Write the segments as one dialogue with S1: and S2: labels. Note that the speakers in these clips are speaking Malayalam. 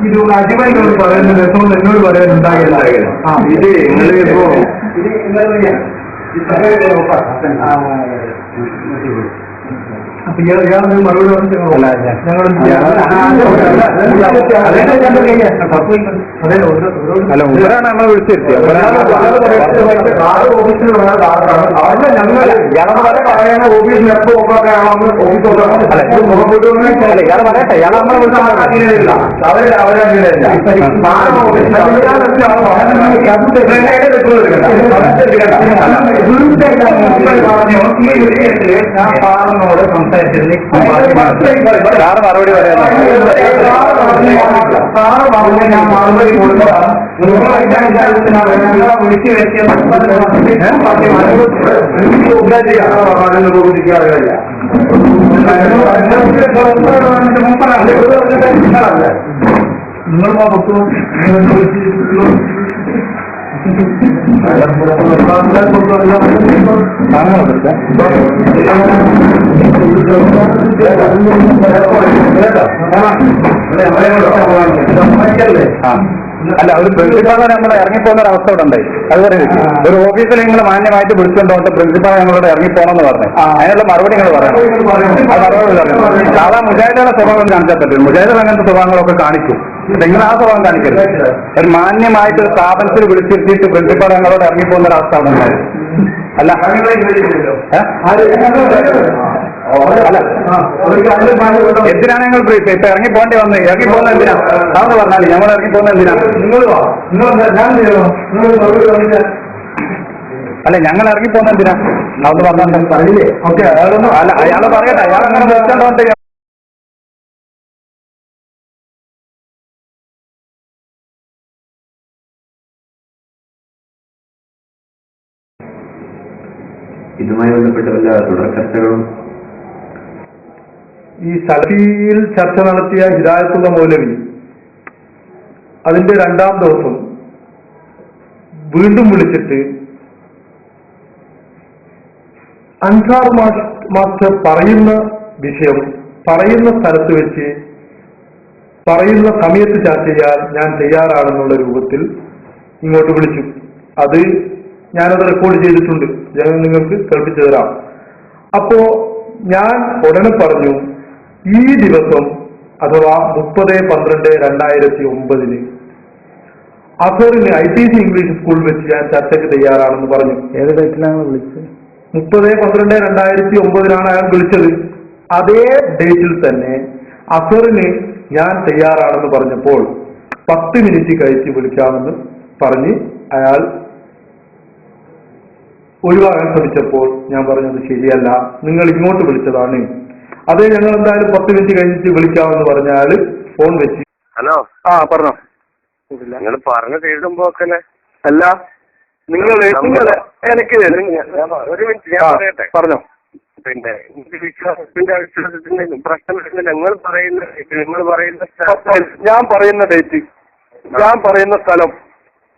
S1: ഇത് അടിമകൾ പറയുന്ന രസം എന്നോട് പറയാനുണ്ടാകില്ല. ഇത് നിങ്ങളിപ്പോ അപ്പൊ ഇയാളെ മറുപടി
S2: അല്ല ഉമ്മറാണ് നമ്മളെ വിളിച്ചിരുത്തിയത്. ഇയാളെ പറയട്ടെ, ഇയാളെ നമ്മളെ മറുപടി പറയാൻ
S1: വിളിച്ചു വെച്ചിയ നിങ്ങൾ
S2: അല്ല ഒരു പ്രിൻസിപ്പാളെ നമ്മൾ ഇറങ്ങിപ്പോകുന്ന ഒരു അവസ്ഥ ഇവിടെ ഉണ്ടായി. അതുപോലെ ഒരു ഓഫീസിൽ നിങ്ങൾ മാന്യമായിട്ട് വിളിച്ചുകൊണ്ടോട്ട് പ്രിൻസിപ്പാളെ ഞങ്ങളോട് ഇറങ്ങിപ്പോകണമെന്ന് പറഞ്ഞു. അതിനുള്ള മറുപടി നിങ്ങൾ പറയണം. അത് മറുപടി പറയണം. സാധാ മുജാഹിദുകളുടെ സ്വഭാവം കാണിച്ചാൽ പറ്റും. മുജാഹിദുകൾ അങ്ങനത്തെ സ്വഭാവങ്ങളൊക്കെ കാണിക്കും. നിങ്ങൾ ആ സ്വഭാവം കാണിക്കരുത്. ഒരു മാന്യമായിട്ട് ഒരു സ്ഥാപനത്തിൽ വിളിച്ചിരുത്തിയിട്ട് പ്രിൻസിപ്പാൾ ഞങ്ങളോട് ഇറങ്ങിപ്പോകുന്ന ഒരു അവസ്ഥ അവിടെ ഉണ്ടായി. അല്ല എന്തിനാണ് ഞങ്ങൾ ഇപ്പൊ ഇറങ്ങി പോകേണ്ടി വന്നത്? ഇറങ്ങി പോകുന്നത് എന്തിനാ? സാറിന് പറഞ്ഞാൽ ഞങ്ങൾ ഇറങ്ങി പോകുന്നത് എന്തിനാ? അല്ല ഞങ്ങൾ ഇറങ്ങി പോകുന്നത് എന്തിനാ? അതൊന്ന് പറഞ്ഞില്ലേ? ഓക്കെ അല്ല അയാൾ പറയട്ടെ. അയാൾ അങ്ങനെ വെച്ചോണ്ട്
S3: ഇതുമായി ബന്ധപ്പെട്ട വല്ല തുടർ ചർച്ചകളും
S1: ഈ സലഫിയിൽ ചർച്ച നടത്തിയ ഹിദായത്തുള്ള മൗലവി അതിന്റെ 2-ാം ദിവസം വീണ്ടും വിളിച്ചിട്ട് അൻസാർ മാസ്റ്റർ പറയുന്ന വിഷയം പറയുന്ന സ്ഥലത്ത് വെച്ച് പറയുന്ന സമയത്ത് ചർച്ച ചെയ്യാൻ ഞാൻ തയ്യാറാണെന്നുള്ള രൂപത്തിൽ ഇങ്ങോട്ട് വിളിച്ചു. അത് ഞാനത് റെക്കോർഡ് ചെയ്തിട്ടുണ്ട്. ഞാൻ നിങ്ങൾക്ക് കേൾപ്പിച്ചു തരാം. അപ്പോ ഞാൻ ഉടനെ പറഞ്ഞു, ഈ ദിവസം അഥവാ 30/12/2009 അസറിന് ITC ഇംഗ്ലീഷ് സ്കൂളിൽ വെച്ച് ഞാൻ ചർച്ചയ്ക്ക് തയ്യാറാണെന്ന് പറഞ്ഞു.
S2: ഏത് ഡേറ്റിലാണ് വിളിച്ചത്?
S1: 30/12/2009 അയാൾ വിളിച്ചത്. അതേ ഡേറ്റിൽ തന്നെ അസറിന് ഞാൻ തയ്യാറാണെന്ന് പറഞ്ഞപ്പോൾ 10 മിനിറ്റ് കഴിച്ച് വിളിക്കാമെന്ന് പറഞ്ഞ് അയാൾ ഒഴിവാക്കാൻ ശ്രമിച്ചപ്പോൾ ഞാൻ പറഞ്ഞത് ശരിയല്ല, നിങ്ങൾ ഇങ്ങോട്ട് വിളിച്ചതാണ്. അതെ, ഞങ്ങൾ എന്തായാലും 10 മിനിറ്റ് കഴിഞ്ഞിട്ട് വിളിക്കാമെന്ന് പറഞ്ഞ ആള് ഫോൺ വെച്ച്.
S4: ഹലോ,
S1: പറഞ്ഞോ.
S4: നിങ്ങൾ പറഞ്ഞു കേൾക്കുമ്പോക്കല്ലേ
S1: അല്ല നിങ്ങൾ എനിക്ക്
S4: ഒരു മിനിറ്റ് ഞാൻ പറയട്ടെ.
S1: പറഞ്ഞോ.
S4: പിന്നെ വിശ്വാസത്തിന്റെ അടിസ്ഥാനത്തിന് പ്രശ്നമില്ല. നിങ്ങൾ പറയുന്ന
S1: ഞാൻ പറയുന്ന ഡേറ്റ്, ഞാൻ പറയുന്ന സ്ഥലം,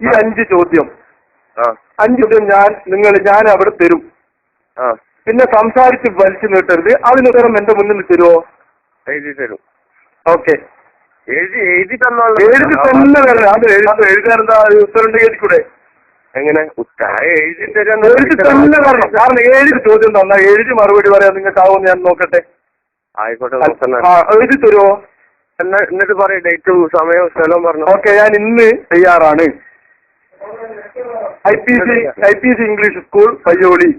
S1: ഈ 5 ചോദ്യം 5 ചോദ്യം ഞാൻ അവിടെ തരും. പിന്നെ സംസാരിച്ച് വലിച്ചു നീട്ടരുത്. അതിനുത്തരം എന്റെ മുന്നിൽ തരുമോ?
S4: എഴുതി തരും.
S1: ഓക്കെ,
S4: എഴുതി തന്നോളൂ.
S1: എഴുതി തന്നെ തരണം. അത് എഴുതാനെന്താ ഉത്തരം എഴുതിക്കൂടെ?
S4: എങ്ങനെ എഴുതി തരാൻ?
S1: എഴുതി തന്നെ തരണം. കാരണം 7 ചോദ്യം തന്നാ 7 മറുപടി പറയാൻ നിങ്ങൾക്കാവുമെന്ന് ഞാൻ നോക്കട്ടെ.
S4: ആയിക്കോട്ടെ,
S1: എഴുതി തരുമോ?
S4: എന്നിട്ട് പറയും ഡേറ്റ്, സമയവും സ്ഥലവും പറഞ്ഞു.
S1: ഓക്കെ, ഞാൻ ഇന്ന് തയ്യാറാണ്. IPC English school Payyoli.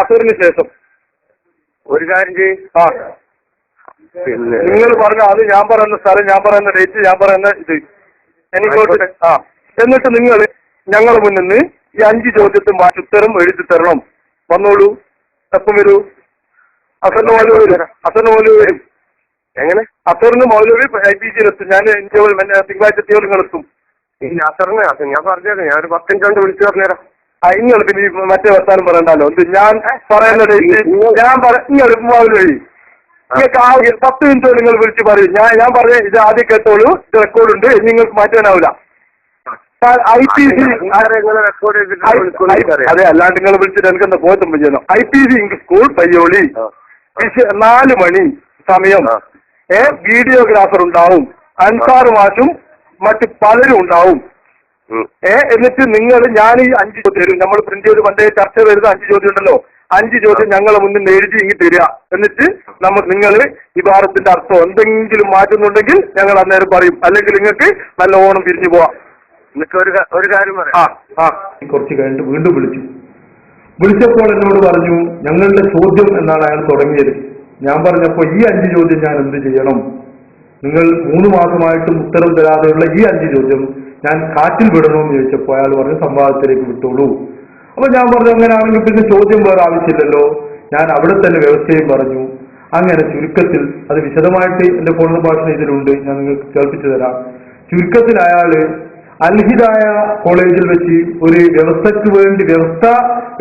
S1: അസറിന് ശേഷം
S4: ഒരു കാര്യം ചെയ്യും.
S1: പിന്നെ നിങ്ങൾ പറഞ്ഞ അത് ഞാൻ പറയുന്ന സ്ഥലം, ഞാൻ പറയുന്ന ഡേറ്റ്, ഞാൻ പറയുന്ന ഇത് എനിക്കോട്ടെ. എന്നിട്ട് നിങ്ങൾ ഞങ്ങളുടെ മുന്നിൽ നിന്ന് ഈ 5 ചോദ്യത്തിന് ഉത്തരം എഴുതി തരണം. വന്നോളൂ. എപ്പം വരൂ? അസറിന് മൗലവി വരും.
S4: എങ്ങനെ?
S1: അസറിന് മൗലവി IPC-യിലെത്തും. ഞാൻ തിങ്കളാഴ്ച എത്തിയോ നിങ്ങളെത്തും.
S4: അസറിന് ഞാൻ പറഞ്ഞത് ഞാൻ ഒരു 10 മിനിറ്റ് കൊണ്ട് വിളിച്ചു പറഞ്ഞുതരാം.
S1: നിങ്ങൾ പിന്നെ മറ്റേ വർത്താനം പറയണ്ടല്ലോ. ഞാൻ പറയുന്ന ഡേറ്റ് നിങ്ങൾ മൗലവി നിങ്ങൾക്ക് 10 മിനിറ്റ് നിങ്ങൾ വിളിച്ച് പറയും. ഞാൻ പറഞ്ഞ ഇത് ആദ്യം കേട്ടോളൂ, ഇത് റെക്കോർഡുണ്ട്, നിങ്ങൾക്ക് മാറ്റാനാവില്ല. IPC അതെ, അല്ലാണ്ട് നിങ്ങൾ വിളിച്ചിട്ട് എനിക്ക് എന്താ പോയിട്ടും ചെയ്യണം. IPC ഇംഗ്ലീഷ് സ്കൂൾ പയ്യോളി 4 മണി സമയം വീഡിയോഗ്രാഫർ ഉണ്ടാവും, അൻസാർ മാഷും മറ്റു പലരും ഉണ്ടാവും. എന്നിട്ട് നിങ്ങൾ ഞാൻ ഈ 5 ചോദ്യം തരും. നമ്മൾ പ്രിന്റ് ചെയ്ത് പണ്ടേ ചർച്ച വരുന്ന 5 ചോദ്യം ഉണ്ടല്ലോ, 5 ചോദ്യം ഞങ്ങളെ മുന്നിൽ എഴുതി ഇങ്ങി തരിക. എന്നിട്ട് നിങ്ങൾ ഇബാറത്തിന്റെ അർത്ഥം എന്തെങ്കിലും മാറ്റുന്നുണ്ടെങ്കിൽ ഞങ്ങൾ അന്നേരം പറയും, അല്ലെങ്കിൽ നിങ്ങൾക്ക് നല്ല ഓണം പിരിഞ്ഞു പോവാം.
S4: എന്നിട്ട് ഒരു കാര്യം പറയാം.
S5: കുറച്ച് കഴിഞ്ഞിട്ട് വീണ്ടും വിളിച്ചപ്പോൾ എന്നോട് പറഞ്ഞു ഞങ്ങളുടെ ചോദ്യം എന്നാണ് അയാൾ തുടങ്ങിയത്. ഞാൻ പറഞ്ഞപ്പോൾ ഈ 5 ചോദ്യം ഞാൻ എന്ത് ചെയ്യണം? നിങ്ങൾ 3 മാസമായിട്ടും ഉത്തരം തരാതെയുള്ള ഈ 5 ചോദ്യം ഞാൻ കാറ്റിൽ വിടണമെന്ന് ചോദിച്ചപ്പോൾ അയാൾ പറഞ്ഞു സംവാദത്തിലേക്ക് വിട്ടോളൂ. അപ്പൊ ഞാൻ പറഞ്ഞു അങ്ങനെയാണെങ്കിൽ പിന്നെ ചോദ്യം വേറെ ആവശ്യമില്ലല്ലോ. ഞാൻ അവിടെ തന്നെ വ്യവസ്ഥയും പറഞ്ഞു. അങ്ങനെ ചുരുക്കത്തിൽ അത് വിശദമായിട്ട് എന്റെ ഫോൺ ഭാഷ ഇതിലുണ്ട്, ഞാൻ നിങ്ങൾക്ക് കേൾപ്പിച്ചു തരാം. ചുരുക്കത്തിൽ അയാള് അൽഹിദായ കോളേജിൽ വെച്ച് ഒരു വ്യവസ്ഥ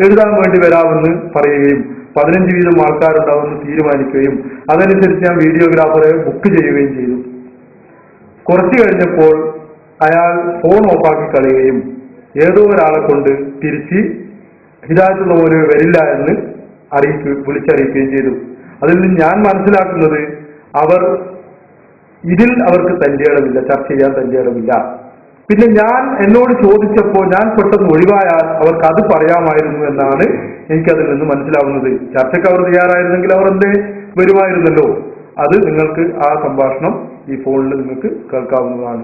S5: എഴുതാൻ വേണ്ടി വരാമെന്ന് പറയുകയും 15 വീതം ആൾക്കാരുണ്ടാവുമെന്ന് തീരുമാനിക്കുകയും അതനുസരിച്ച് ഞാൻ വീഡിയോഗ്രാഫറെ ബുക്ക് ചെയ്യുകയും ചെയ്തു. കുറച്ചു കഴിഞ്ഞപ്പോൾ അയാൾ ഫോൺ ഓഫാക്കി കളയുകയും ഏതോ ഒരാളെ കൊണ്ട് തിരിച്ച് ഹിദായത്തുള്ള പോലെ വരില്ല എന്ന് വിളിച്ചറിയിക്കുകയും ചെയ്തു. അതിൽ നിന്ന് ഞാൻ മനസ്സിലാക്കുന്നത് അവർക്ക് തന്റെ ഇടമില്ല, ചർച്ച ചെയ്യാൻ തന്റെ ഇടമില്ല. പിന്നെ എന്നോട് ചോദിച്ചപ്പോൾ ഞാൻ പെട്ടെന്ന് ഒഴിവായാൽ അവർക്ക് അത് പറയാമായിരുന്നു എന്നാണ് എനിക്കതിൽ നിന്ന് മനസ്സിലാവുന്നത്. ചർച്ചയ്ക്ക് അവർ തയ്യാറായിരുന്നെങ്കിൽ അവർ എന്തേ വരുമായിരുന്നല്ലോ. അത് നിങ്ങൾക്ക് ആ സംഭാഷണം ഈ ഫോണിൽ നിങ്ങൾക്ക് കേൾക്കാവുന്നതാണ്.